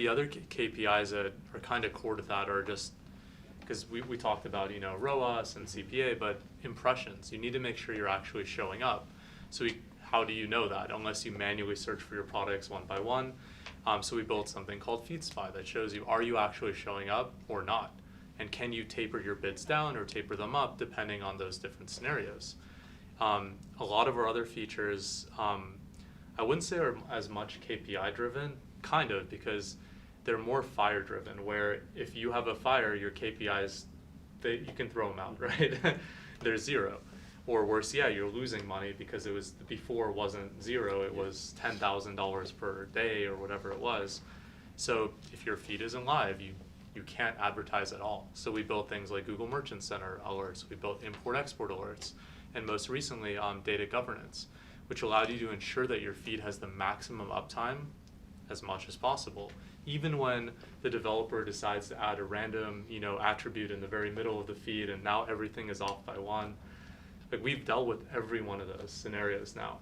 the other KPIs that are kind of core to that are just, because we talked about, ROAS and CPA, but impressions. You need to make sure you're actually showing up. So how do you know that? Unless you manually search for your products one by one. So we built something called FeedSpy that shows you, are you actually showing up or not? And can you taper your bids down or taper them up depending on those different scenarios? A lot of our other features, I wouldn't say are as much KPI driven, kind of, because they're more fire driven, where if you have a fire, your KPIs, you can throw them out, right? They're zero. Or worse, yeah, you're losing money because it was, before wasn't zero, it was $10,000 per day or whatever it was. So if your feed isn't live, you can't advertise at all. So we built things like Google Merchant Center alerts, we built import-export alerts, and most recently data governance, which allowed you to ensure that your feed has the maximum uptime as much as possible. Even when the developer decides to add a random attribute in the very middle of the feed and now everything is off by one. Like, we've dealt with every one of those scenarios now.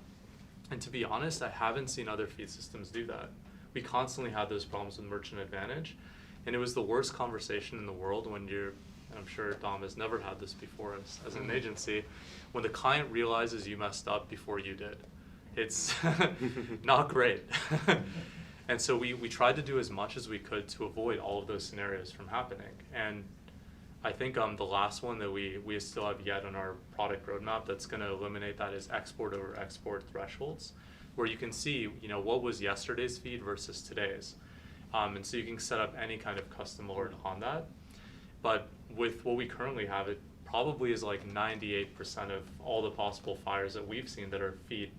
And to be honest, I haven't seen other feed systems do that. We constantly had those problems with Merchant Advantage, and it was the worst conversation in the world when and I'm sure Dom has never had this before as an agency, when the client realizes you messed up before you did. It's not great. And so we tried to do as much as we could to avoid all of those scenarios from happening. And I think the last one that we still have yet on our product roadmap that's going to eliminate that is export over export thresholds, where you can see what was yesterday's feed versus today's. And so you can set up any kind of custom alert on that. But with what we currently have, it probably is like 98% of all the possible fires that we've seen that are feed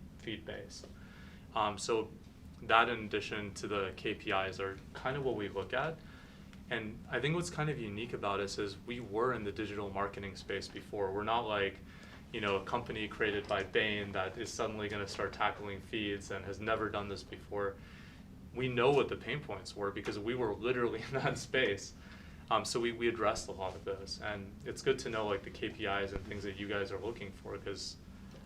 based. So that, in addition to the KPIs, are kind of what we look at. And I think what's kind of unique about us is we were in the digital marketing space before. We're not like, a company created by Bain that is suddenly going to start tackling feeds and has never done this before. We know what the pain points were because we were literally in that space. So we addressed a lot of those. And it's good to know like the KPIs and things that you guys are looking for, because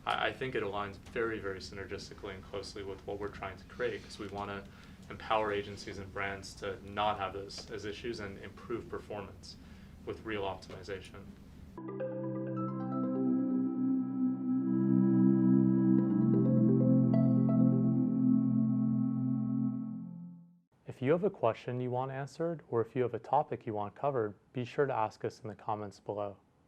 I think it aligns very, very synergistically and closely with what we're trying to create, because we want to empower agencies and brands to not have those as issues and improve performance with real optimization. If you have a question you want answered, or if you have a topic you want covered, be sure to ask us in the comments below.